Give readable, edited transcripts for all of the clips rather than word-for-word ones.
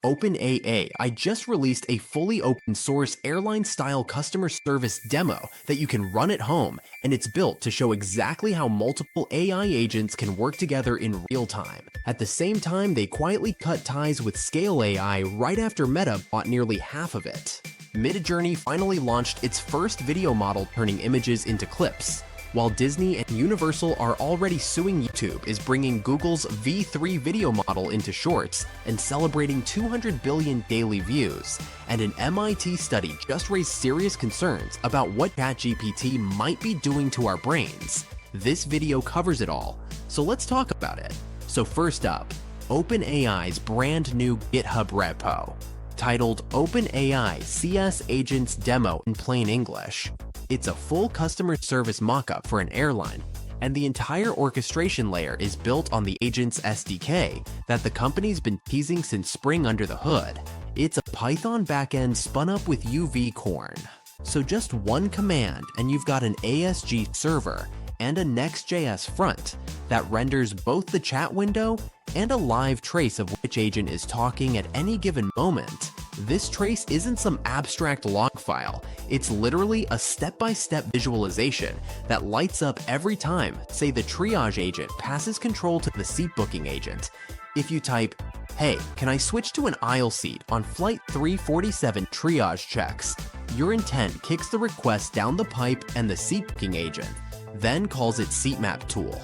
OpenAI just released a fully open source airline-style customer service demo that you can run at home, and it's built to show exactly how multiple AI agents can work together in real time. At the same time, they quietly cut ties with Scale AI right after Meta bought nearly half of it. Midjourney finally launched its first video model turning images into clips. While Disney and Universal are already suing YouTube is bringing Google's V3 video model into Shorts and celebrating 200 billion daily views. And an MIT study just raised serious concerns about what ChatGPT might be doing to our brains. This video covers it all, so let's talk about it. So first up, OpenAI's brand new GitHub repo, titled OpenAI CS Agents Demo in plain English. It's a full customer service mockup for an airline, and the entire orchestration layer is built on the Agents SDK that the company's been teasing since spring under the hood. It's a Python backend spun up with UV corn. So just one command and you've got an ASG server and a Next.js front that renders both the chat window and a live trace of which agent is talking at any given moment. This trace isn't some abstract log file, it's literally a step-by-step visualization that lights up every time, say, the triage agent passes control to the seat booking agent. If you type, "Hey, can I switch to an aisle seat on flight 347 triage checks?" your intent kicks the request down the pipe and the seat booking agent then calls its seat map tool,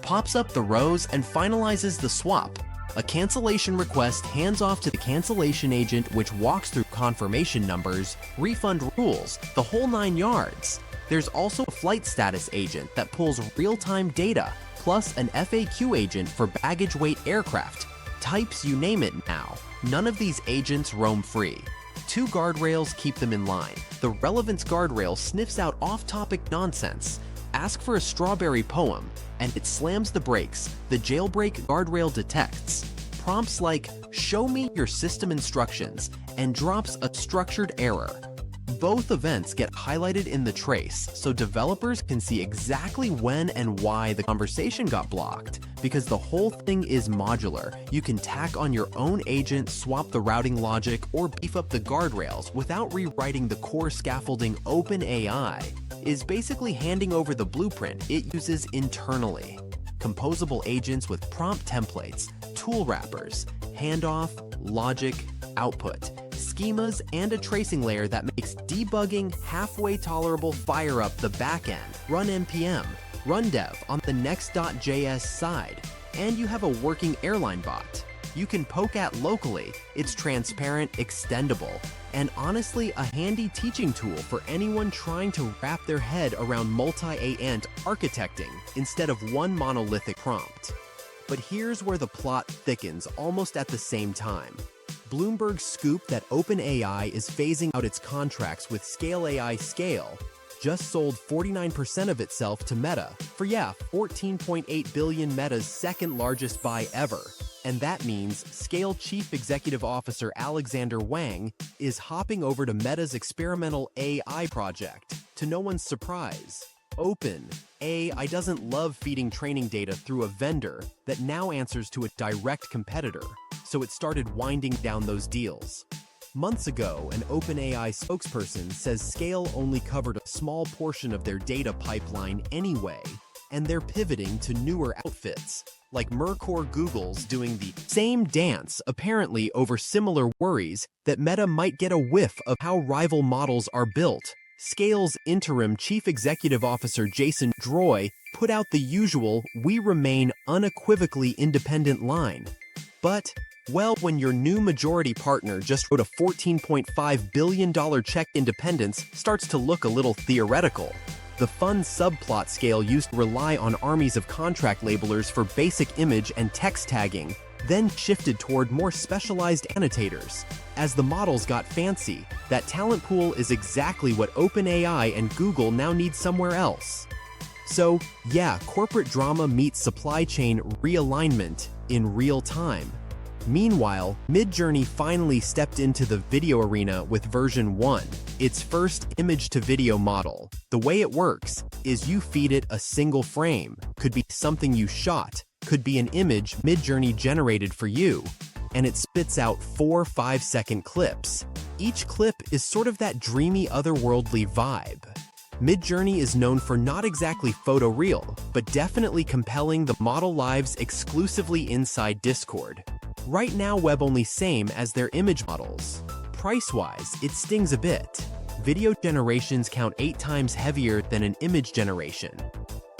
pops up the rows and finalizes the swap. A cancellation request hands off to the cancellation agent, which walks through confirmation numbers, refund rules, the whole 9 yards. There's also a flight status agent that pulls real-time data, plus an FAQ agent for baggage weight aircraft. Types you name it now. None of these agents roam free. 2 guardrails keep them in line. The relevance guardrail sniffs out off-topic nonsense. Ask for a strawberry poem, and it slams the brakes. The jailbreak guardrail detects prompts like, "Show me your system instructions," and drops a structured error. Both events get highlighted in the trace, so developers can see exactly when and why the conversation got blocked. Because the whole thing is modular, you can tack on your own agent, swap the routing logic, or beef up the guardrails without rewriting the core scaffolding. OpenAI is basically handing over the blueprint it uses internally. Composable agents with prompt templates, tool wrappers, handoff, logic, output, schemas, and a tracing layer that makes debugging halfway tolerable. Fire up the backend, run npm, run dev on the Next.js side, and you have a working airline bot. You can poke at locally, it's transparent, extendable, and honestly a handy teaching tool for anyone trying to wrap their head around multi-agent architecting instead of one monolithic prompt. But here's where the plot thickens almost at the same time. Bloomberg's scoop that OpenAI is phasing out its contracts with Scale AI just sold 49% of itself to Meta for, $14.8 billion, Meta's second largest buy ever. And that means Scale Chief Executive Officer Alexander Wang is hopping over to Meta's experimental AI project, to no one's surprise. OpenAI doesn't love feeding training data through a vendor that now answers to a direct competitor, so it started winding down those deals. Months ago, an OpenAI spokesperson says Scale only covered a small portion of their data pipeline anyway, and they're pivoting to newer outfits, like Merck or Google's doing the same dance, apparently over similar worries that Meta might get a whiff of how rival models are built. Scale's interim chief executive officer Jason Droy put out the usual "we remain unequivocally independent" line. But, well, when your new majority partner just wrote a $14.5 billion check, independence starts to look a little theoretical. The fun subplot Scale used to rely on armies of contract labelers for basic image and text tagging, then shifted toward more specialized annotators. As the models got fancy, that talent pool is exactly what OpenAI and Google now need somewhere else. So, yeah, corporate drama meets supply chain realignment in real time. Meanwhile, Midjourney finally stepped into the video arena with version 1, its first image-to-video model. The way it works is you feed it a single frame, could be something you shot, could be an image Midjourney generated for you. and it spits out 4 5-second clips. Each clip is sort of that dreamy, otherworldly vibe. Midjourney is known for not exactly photoreal, but definitely compelling the model lives exclusively inside Discord. Right now, web-only same as their image models. Price-wise, it stings a bit. Video generations count 8 times heavier than an image generation.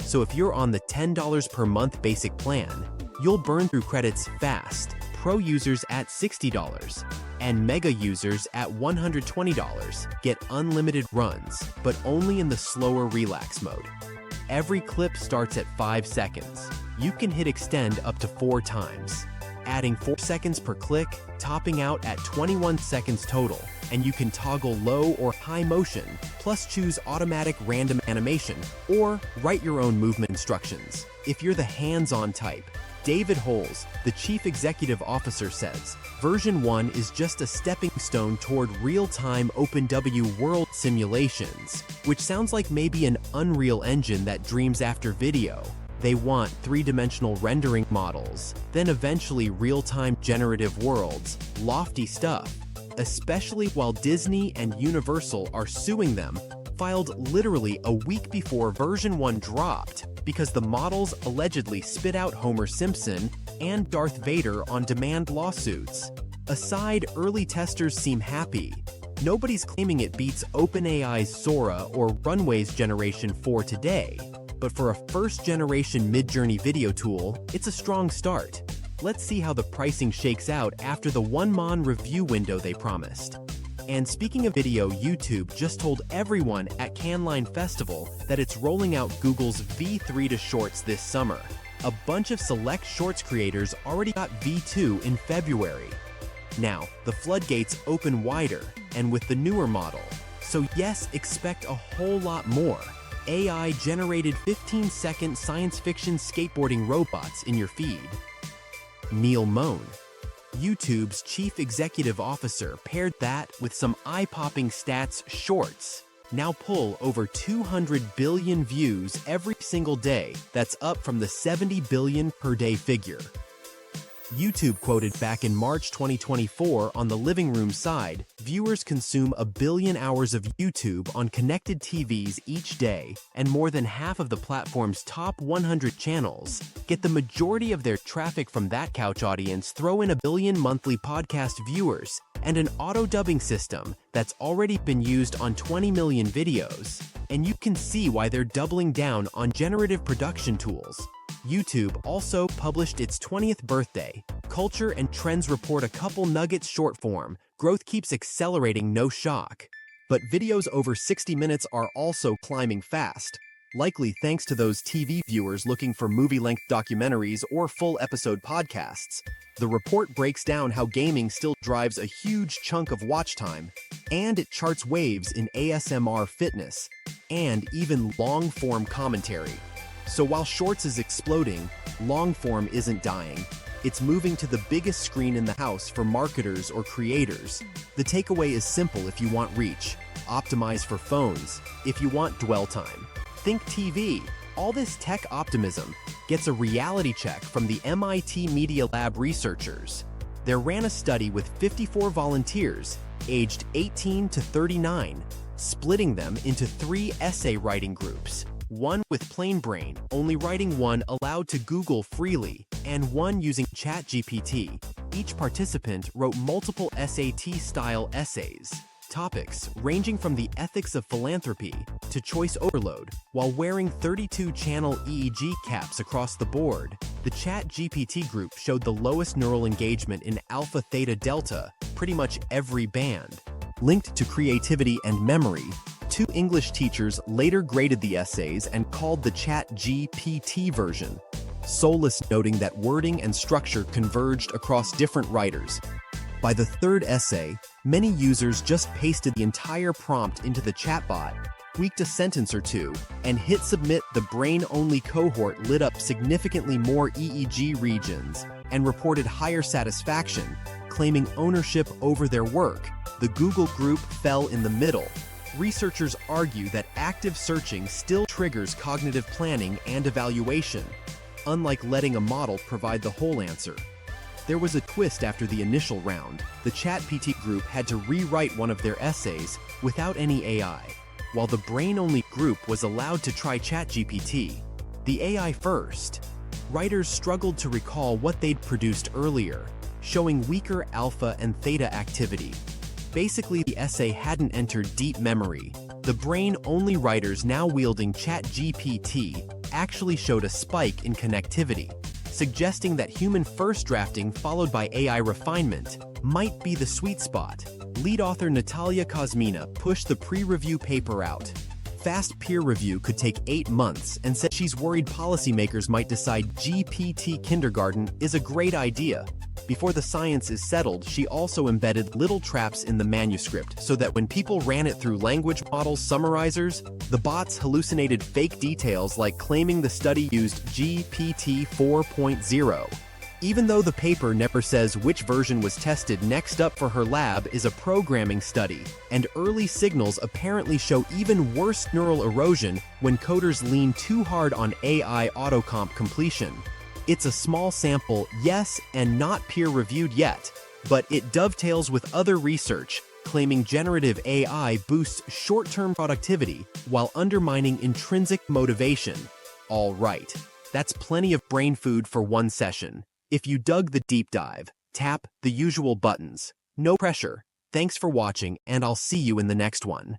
So if you're on the $10 per month basic plan, you'll burn through credits fast. Pro users at $60 and mega users at $120 get unlimited runs, but only in the slower relax mode. Every clip starts at 5 seconds. You can hit extend up to 4 times, adding 4 seconds per click, topping out at 21 seconds total, and you can toggle low or high motion, plus choose automatic random animation, or write your own movement instructions. If you're the hands-on type, David Holes, the chief executive officer, says, version 1 is just a stepping stone toward real-time OpenW world simulations, which sounds like maybe an Unreal Engine that dreams after video. They want 3-dimensional rendering models, then eventually real-time generative worlds, lofty stuff, especially while Disney and Universal are suing them, filed literally a week before version 1 dropped because the models allegedly spit out Homer Simpson and Darth Vader on demand lawsuits. Aside, early testers seem happy. Nobody's claiming it beats OpenAI's Sora or Runway's Generation 4 today, but for a first-generation Midjourney video tool, it's a strong start. Let's see how the pricing shakes out after the one-mon review window they promised. And speaking of video, YouTube just told everyone at Cannes Festival that it's rolling out Google's V3 to Shorts this summer. A bunch of select Shorts creators already got V2 in February. Now, the floodgates open wider, and with the newer model. So yes, expect a whole lot more. AI-generated 15-second science fiction skateboarding robots in your feed. Neil Moan, YouTube's chief executive officer, paired that with some eye-popping stats. Shorts now pull over 200 billion views every single day. That's up from the 70 billion per day figure. YouTube quoted back in March 2024 on the living room side, viewers consume 1 billion hours of YouTube on connected TVs each day, and more than half of the platform's top 100 channels get the majority of their traffic from that couch audience. Throw in 1 billion monthly podcast viewers and an auto-dubbing system that's already been used on 20 million videos, and you can see why they're doubling down on generative production tools. YouTube also published its 20th birthday Culture and Trends report, a couple nuggets. Short form growth keeps accelerating, no shock. But videos over 60 minutes are also climbing fast, likely thanks to those TV viewers looking for movie-length documentaries or full-episode podcasts. The report breaks down how gaming still drives a huge chunk of watch time, and it charts waves in ASMR, fitness, and even long-form commentary. So while Shorts is exploding, long-form isn't dying. It's moving to the biggest screen in the house for marketers or creators. The takeaway is simple: if you want reach, optimize for phones. If you want dwell time, think TV. All this tech optimism gets a reality check from the MIT Media Lab researchers. They ran a study with 54 volunteers aged 18 to 39, splitting them into 3 essay writing groups. One with plain brain, only writing one aloud to Google freely, and one using ChatGPT. Each participant wrote multiple SAT-style essays, topics ranging from the ethics of philanthropy to choice overload, while wearing 32-channel EEG caps across the board. The ChatGPT group showed the lowest neural engagement in alpha, theta, delta, pretty much every band. Linked to creativity and memory, 2 English teachers later graded the essays and called the ChatGPT version soulless, noting that wording and structure converged across different writers. By the 3rd essay, many users just pasted the entire prompt into the chatbot, tweaked a sentence or two, and hit submit. The brain-only cohort lit up significantly more EEG regions and reported higher satisfaction, claiming ownership over their work. The Google group fell in the middle. Researchers argue that active searching still triggers cognitive planning and evaluation, unlike letting a model provide the whole answer. There was a twist after the initial round. The ChatGPT group had to rewrite one of their essays without any AI, while the brain-only group was allowed to try ChatGPT, the AI first. Writers struggled to recall what they'd produced earlier, showing weaker alpha and theta activity. Basically, the essay hadn't entered deep memory. The brain-only writers now wielding ChatGPT actually showed a spike in connectivity, suggesting that human first drafting followed by AI refinement might be the sweet spot. Lead author Natalia Kuzmina pushed the pre-review paper out. Fast peer review could take 8 months and said she's worried policymakers might decide GPT kindergarten is a great idea. Before the science is settled, she also embedded little traps in the manuscript so that when people ran it through language model summarizers, the bots hallucinated fake details like claiming the study used GPT 4.0. Even though the paper never says which version was tested, next up for her lab is a programming study, and early signals apparently show even worse neural erosion when coders lean too hard on AI autocomp completion. It's a small sample, yes, and not peer-reviewed yet, but it dovetails with other research, claiming generative AI boosts short-term productivity while undermining intrinsic motivation. All right, that's plenty of brain food for one session. If you dug the deep dive, tap the usual buttons. No pressure. Thanks for watching, and I'll see you in the next one.